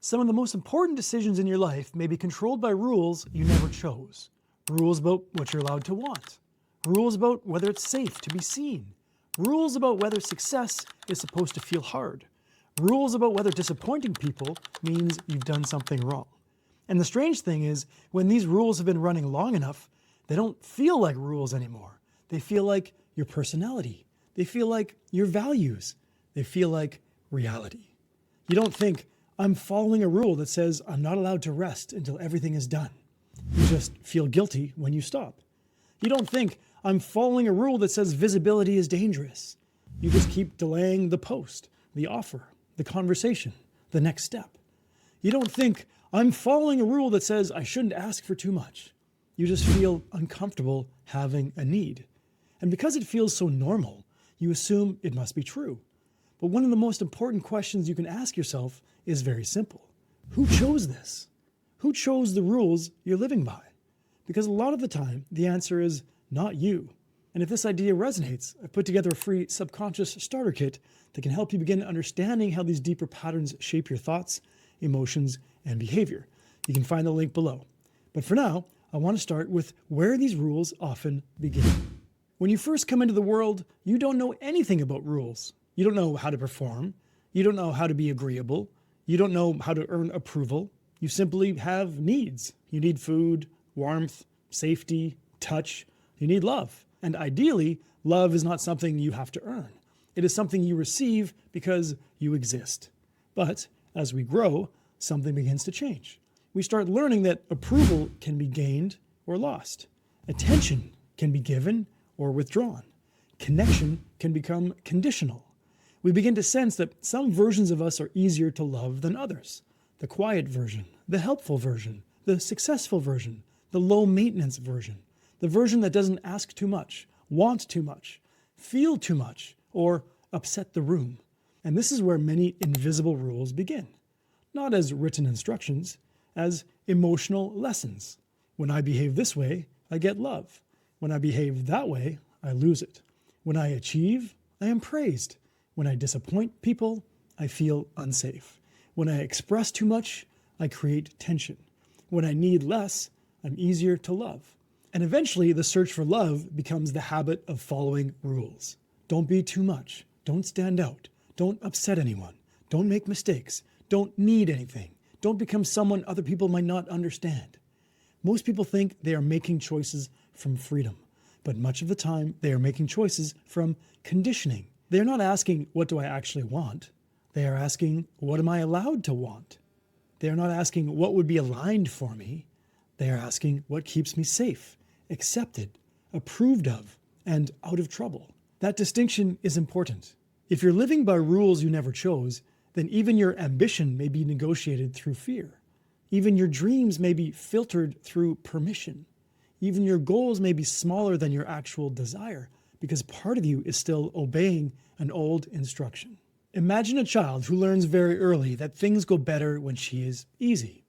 Some of the most important decisions in your life may be controlled by rules you never chose. Rules about what you're allowed to want. Rules about whether it's safe to be seen. Rules about whether success is supposed to feel hard. Rules about whether disappointing people means you've done something wrong. And the strange thing is, when these rules have been running long enough, they don't feel like rules anymore. They feel like your personality. They feel like your values. They feel like reality. You don't think, I'm following a rule that says I'm not allowed to rest until everything is done. You just feel guilty when you stop. You don't think, I'm following a rule that says visibility is dangerous. You just keep delaying the post, the offer, the conversation, the next step. You don't think, I'm following a rule that says I shouldn't ask for too much. You just feel uncomfortable having a need. And because it feels so normal, you assume it must be true. But one of the most important questions you can ask yourself is very simple. Who chose this? Who chose the rules you're living by? Because a lot of the time, the answer is not you. And if this idea resonates, I've put together a free subconscious starter kit that can help you begin understanding how these deeper patterns shape your thoughts, emotions, and behavior. You can find the link below. But for now, I want to start with where these rules often begin. When you first come into the world, you don't know anything about rules. You don't know how to perform. You don't know how to be agreeable. You don't know how to earn approval. You simply have needs. You need food, warmth, safety, touch. You need love. And ideally, love is not something you have to earn. It is something you receive because you exist. But as we grow, something begins to change. We start learning that approval can be gained or lost. Attention can be given or withdrawn. Connection can become conditional. We begin to sense that some versions of us are easier to love than others. The quiet version, the helpful version, the successful version, the low-maintenance version, the version that doesn't ask too much, want too much, feel too much, or upset the room. And this is where many invisible rules begin. Not as written instructions, as emotional lessons. When I behave this way, I get love. When I behave that way, I lose it. When I achieve, I am praised. When I disappoint people, I feel unsafe. When I express too much, I create tension. When I need less, I'm easier to love. And eventually, the search for love becomes the habit of following rules. Don't be too much. Don't stand out. Don't upset anyone. Don't make mistakes. Don't need anything. Don't become someone other people might not understand. Most people think they are making choices from freedom, but much of the time they are making choices from conditioning. They are not asking, what do I actually want? They are asking, what am I allowed to want? They are not asking, what would be aligned for me? They are asking, what keeps me safe, accepted, approved of, and out of trouble? That distinction is important. If you're living by rules you never chose, then even your ambition may be negotiated through fear. Even your dreams may be filtered through permission. Even your goals may be smaller than your actual desire, because part of you is still obeying an old instruction. Imagine a child who learns very early that things go better when she is easy.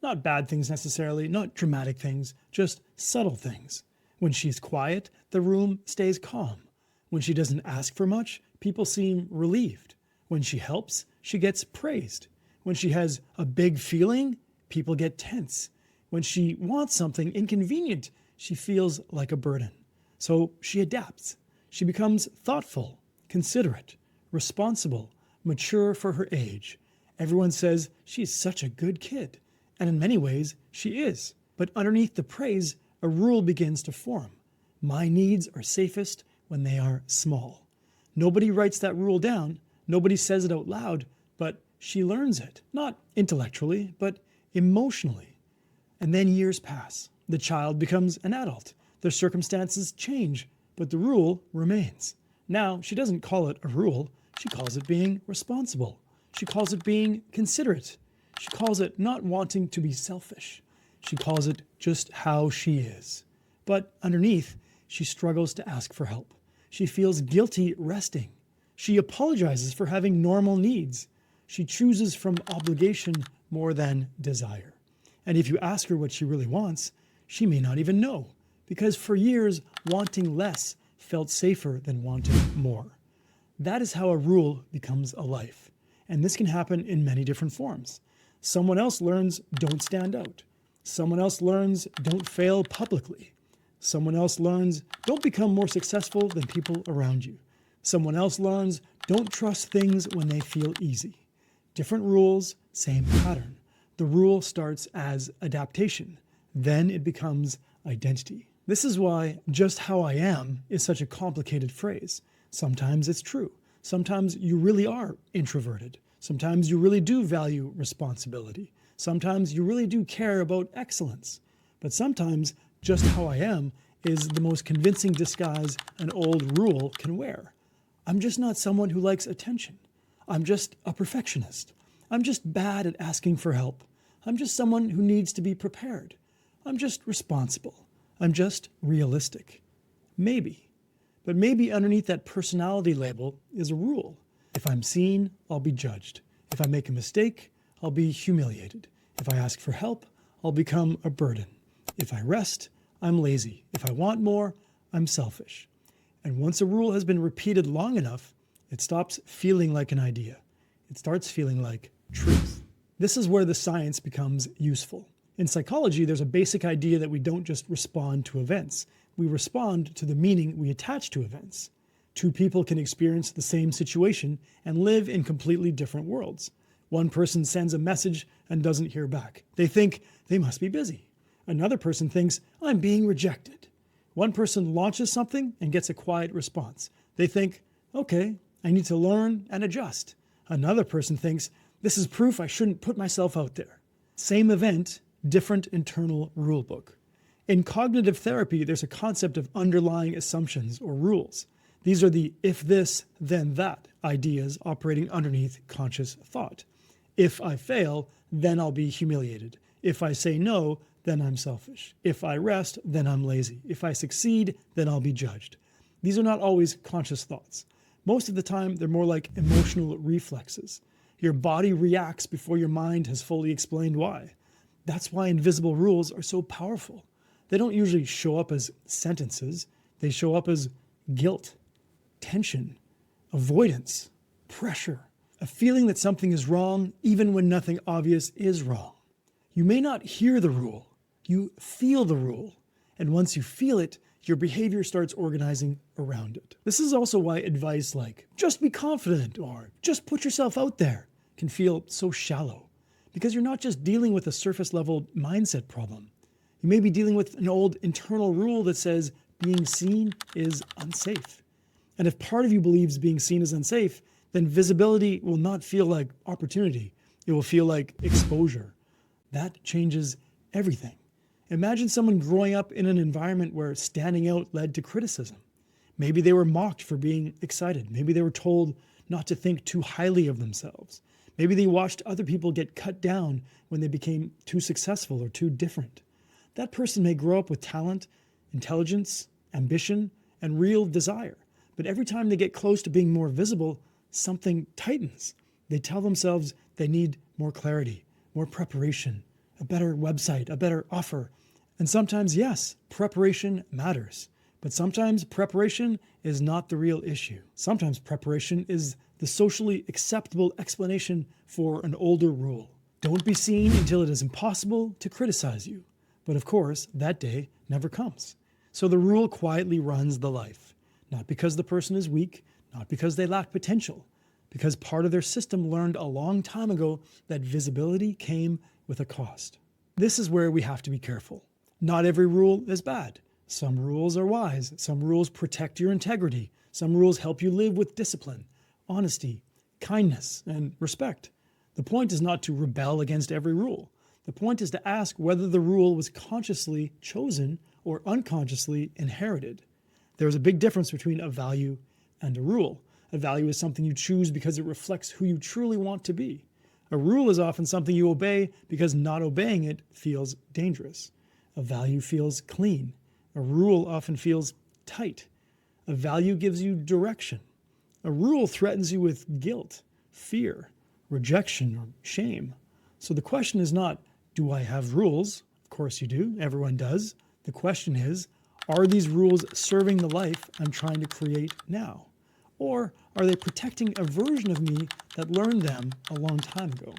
Not bad things necessarily, not dramatic things, just subtle things. When she's quiet, the room stays calm. When she doesn't ask for much, people seem relieved. When she helps, she gets praised. When she has a big feeling, people get tense. When she wants something inconvenient, she feels like a burden. So she adapts. She becomes thoughtful, considerate, responsible, mature for her age. Everyone says she's such a good kid. And in many ways, she is. But underneath the praise, a rule begins to form. My needs are safest when they are small. Nobody writes that rule down. Nobody says it out loud, but she learns it. Not intellectually, but emotionally. And then years pass. The child becomes an adult. Their circumstances change, but the rule remains. Now, she doesn't call it a rule. She calls it being responsible. She calls it being considerate. She calls it not wanting to be selfish. She calls it just how she is. But underneath, she struggles to ask for help. She feels guilty resting. She apologizes for having normal needs. She chooses from obligation more than desire. And if you ask her what she really wants, she may not even know, because for years, wanting less felt safer than wanting more. That is how a rule becomes a life. And this can happen in many different forms. Someone else learns don't stand out. Someone else learns don't fail publicly. Someone else learns don't become more successful than people around you. Someone else learns don't trust things when they feel easy. Different rules, same pattern. The rule starts as adaptation. Then it becomes identity. This is why just how I am is such a complicated phrase. Sometimes it's true. Sometimes you really are introverted. Sometimes you really do value responsibility. Sometimes you really do care about excellence. But sometimes just how I am is the most convincing disguise an old rule can wear. I'm just not someone who likes attention. I'm just a perfectionist. I'm just bad at asking for help. I'm just someone who needs to be prepared. I'm just responsible. I'm just realistic. Maybe. But maybe underneath that personality label is a rule. If I'm seen, I'll be judged. If I make a mistake, I'll be humiliated. If I ask for help, I'll become a burden. If I rest, I'm lazy. If I want more, I'm selfish. And once a rule has been repeated long enough, it stops feeling like an idea. It starts feeling like truth. This is where the science becomes useful. In psychology, there's a basic idea that we don't just respond to events. We respond to the meaning we attach to events. Two people can experience the same situation and live in completely different worlds. One person sends a message and doesn't hear back. They think they must be busy. Another person thinks, I'm being rejected. One person launches something and gets a quiet response. They think, okay, I need to learn and adjust. Another person thinks, this is proof I shouldn't put myself out there. Same event, different internal rulebook. In cognitive therapy, there's a concept of underlying assumptions or rules. These are the if this, then that ideas operating underneath conscious thought. If I fail, then I'll be humiliated. If I say no, then I'm selfish. If I rest, then I'm lazy. If I succeed, then I'll be judged. These are not always conscious thoughts. Most of the time, they're more like emotional reflexes. Your body reacts before your mind has fully explained why. That's why invisible rules are so powerful. They don't usually show up as sentences. They show up as guilt, tension, avoidance, pressure, a feeling that something is wrong even when nothing obvious is wrong. You may not hear the rule, you feel the rule. And once you feel it, your behavior starts organizing around it. This is also why advice like, just be confident or just put yourself out there can feel so shallow. Because you're not just dealing with a surface level mindset problem. You may be dealing with an old internal rule that says being seen is unsafe. And if part of you believes being seen is unsafe, then visibility will not feel like opportunity. It will feel like exposure. That changes everything. Imagine someone growing up in an environment where standing out led to criticism. Maybe they were mocked for being excited. Maybe they were told not to think too highly of themselves. Maybe they watched other people get cut down when they became too successful or too different. That person may grow up with talent, intelligence, ambition, and real desire. But every time they get close to being more visible, something tightens. They tell themselves they need more clarity, more preparation, a better website, a better offer. And sometimes, yes, preparation matters. But sometimes preparation is not the real issue. Sometimes preparation is the socially acceptable explanation for an older rule. Don't be seen until it is impossible to criticize you. But of course, that day never comes. So the rule quietly runs the life. Not because the person is weak, not because they lack potential, because part of their system learned a long time ago that visibility came with a cost. This is where we have to be careful. Not every rule is bad. Some rules are wise. Some rules protect your integrity. Some rules help you live with discipline, honesty, kindness, and respect. The point is not to rebel against every rule. The point is to ask whether the rule was consciously chosen or unconsciously inherited. There is a big difference between a value and a rule. A value is something you choose because it reflects who you truly want to be. A rule is often something you obey because not obeying it feels dangerous. A value feels clean. A rule often feels tight. A value gives you direction. A rule threatens you with guilt, fear, rejection, or shame. So the question is not, do I have rules? Of course you do. Everyone does. The question is, are these rules serving the life I'm trying to create now? Or are they protecting a version of me that learned them a long time ago?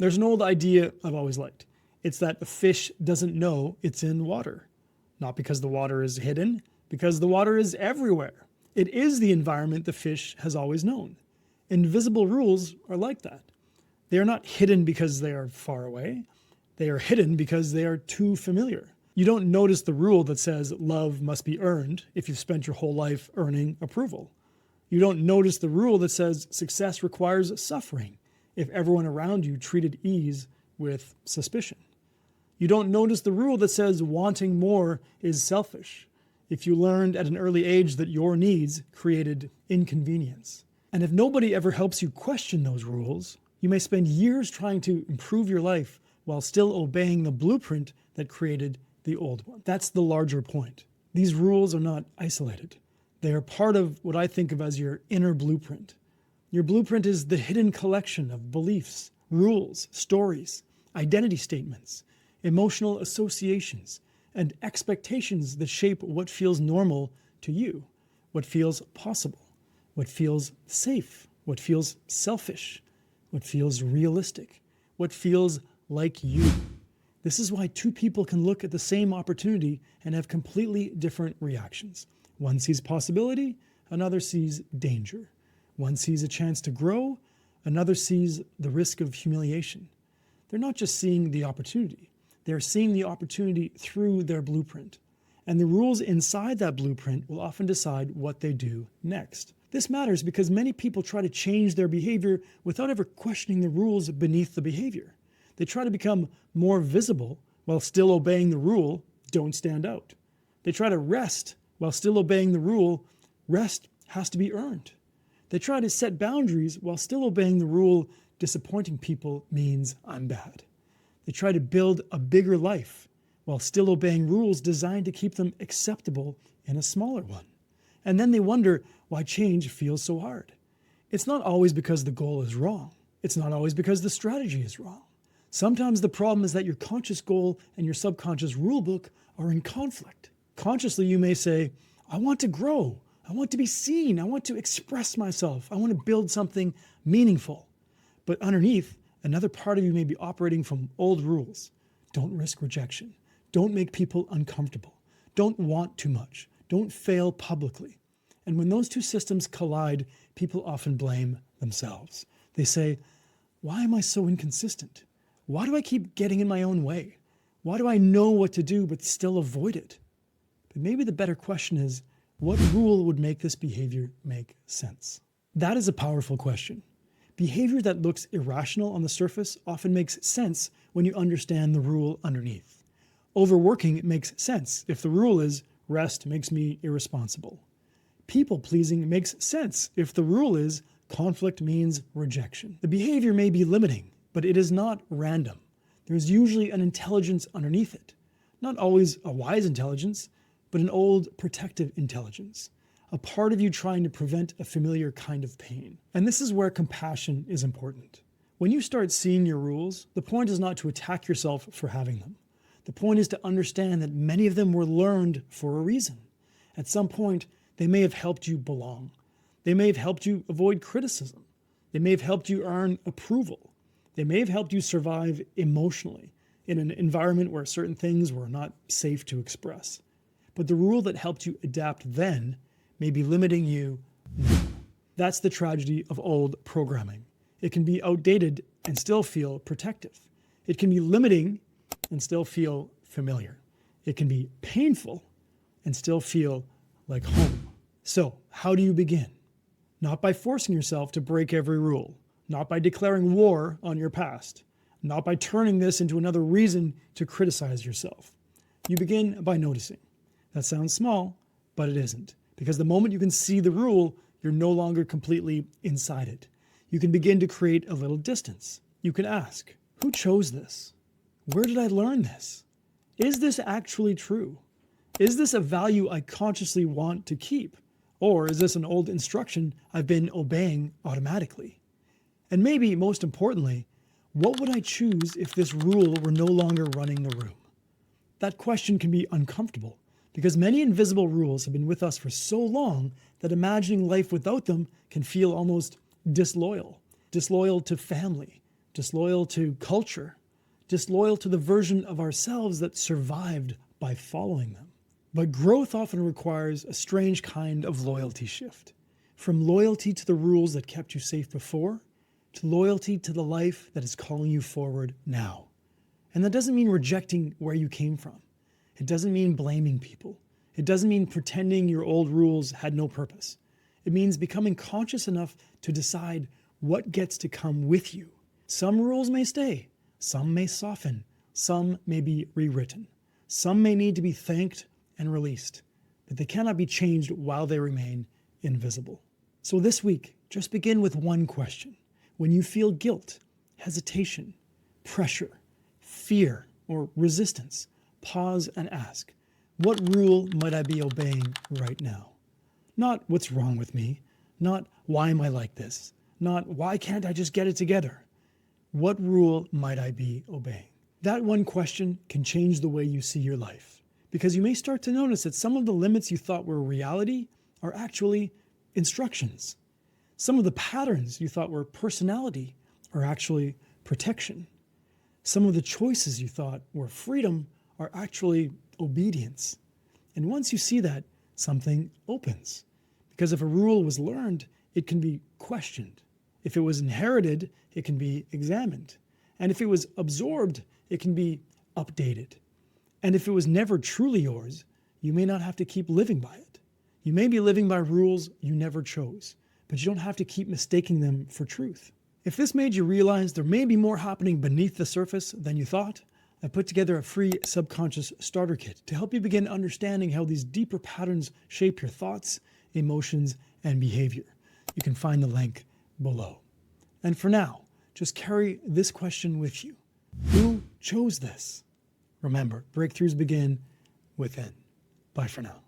There's an old idea I've always liked. It's that a fish doesn't know it's in water. Not because the water is hidden, because the water is everywhere. It is the environment the fish has always known. Invisible rules are like that. They are not hidden because they are far away. They are hidden because they are too familiar. You don't notice the rule that says love must be earned if you've spent your whole life earning approval. You don't notice the rule that says success requires suffering if everyone around you treated ease with suspicion. You don't notice the rule that says wanting more is selfish if you learned at an early age that your needs created inconvenience. And if nobody ever helps you question those rules, you may spend years trying to improve your life while still obeying the blueprint that created the old one. That's the larger point. These rules are not isolated. They are part of what I think of as your inner blueprint. Your blueprint is the hidden collection of beliefs, rules, stories, identity statements, emotional associations, and expectations that shape what feels normal to you, what feels possible, what feels safe, what feels selfish, what feels realistic, what feels like you. This is why two people can look at the same opportunity and have completely different reactions. One sees possibility, another sees danger. One sees a chance to grow, another sees the risk of humiliation. They're not just seeing the opportunity. They're seeing the opportunity through their blueprint. And the rules inside that blueprint will often decide what they do next. This matters because many people try to change their behavior without ever questioning the rules beneath the behavior. They try to become more visible while still obeying the rule, don't stand out. They try to rest while still obeying the rule, rest has to be earned. They try to set boundaries while still obeying the rule, disappointing people means I'm bad. They try to build a bigger life while still obeying rules designed to keep them acceptable in a smaller one. And then they wonder why change feels so hard. It's not always because the goal is wrong. It's not always because the strategy is wrong. Sometimes the problem is that your conscious goal and your subconscious rulebook are in conflict. Consciously, you may say, I want to grow. I want to be seen. I want to express myself. I want to build something meaningful. But underneath, another part of you may be operating from old rules. Don't risk rejection. Don't make people uncomfortable. Don't want too much. Don't fail publicly. And when those two systems collide, people often blame themselves. They say, why am I so inconsistent? Why do I keep getting in my own way? Why do I know what to do but still avoid it? But maybe the better question is, what rule would make this behavior make sense? That is a powerful question. Behavior that looks irrational on the surface often makes sense when you understand the rule underneath. Overworking makes sense if the rule is rest makes me irresponsible. People-pleasing makes sense if the rule is conflict means rejection. The behavior may be limiting, but it is not random. There's usually an intelligence underneath it. Not always a wise intelligence, but an old protective intelligence. A part of you trying to prevent a familiar kind of pain. And this is where compassion is important. When you start seeing your rules, the point is not to attack yourself for having them. The point is to understand that many of them were learned for a reason. At some point, they may have helped you belong. They may have helped you avoid criticism. They may have helped you earn approval. They may have helped you survive emotionally in an environment where certain things were not safe to express. But the rule that helped you adapt then may be limiting you now. That's the tragedy of old programming. It can be outdated and still feel protective. It can be limiting and still feel familiar. It can be painful and still feel like home. So, how do you begin? Not by forcing yourself to break every rule, not by declaring war on your past, not by turning this into another reason to criticize yourself. You begin by noticing. That sounds small, but it isn't. Because the moment you can see the rule, you're no longer completely inside it. You can begin to create a little distance. You can ask, who chose this? Where did I learn this? Is this actually true? Is this a value I consciously want to keep? Or is this an old instruction I've been obeying automatically? And maybe most importantly, what would I choose if this rule were no longer running the room? That question can be uncomfortable because many invisible rules have been with us for so long that imagining life without them can feel almost disloyal. Disloyal to family, disloyal to culture, disloyal to the version of ourselves that survived by following them. But growth often requires a strange kind of loyalty shift. From loyalty to the rules that kept you safe before, to loyalty to the life that is calling you forward now. And that doesn't mean rejecting where you came from. It doesn't mean blaming people. It doesn't mean pretending your old rules had no purpose. It means becoming conscious enough to decide what gets to come with you. Some rules may stay, some may soften, some may be rewritten. Some may need to be thanked and released, but they cannot be changed while they remain invisible. So this week, just begin with one question. When you feel guilt, hesitation, pressure, fear, or resistance, pause and ask, what rule might I be obeying right now? Not what's wrong with me, not why am I like this, not why can't I just get it together? What rule might I be obeying? That one question can change the way you see your life, because you may start to notice that some of the limits you thought were reality are actually instructions. Some of the patterns you thought were personality are actually protection. Some of the choices you thought were freedom are actually obedience. And once you see that, something opens. Because if a rule was learned, it can be questioned. If it was inherited, it can be examined. And if it was absorbed, it can be updated. And if it was never truly yours, you may not have to keep living by it. You may be living by rules you never chose, but you don't have to keep mistaking them for truth. If this made you realize there may be more happening beneath the surface than you thought, I put together a free subconscious starter kit to help you begin understanding how these deeper patterns shape your thoughts, emotions, and behavior. You can find the link below. And for now, just carry this question with you. Who chose this? Remember, breakthroughs begin within. Bye for now.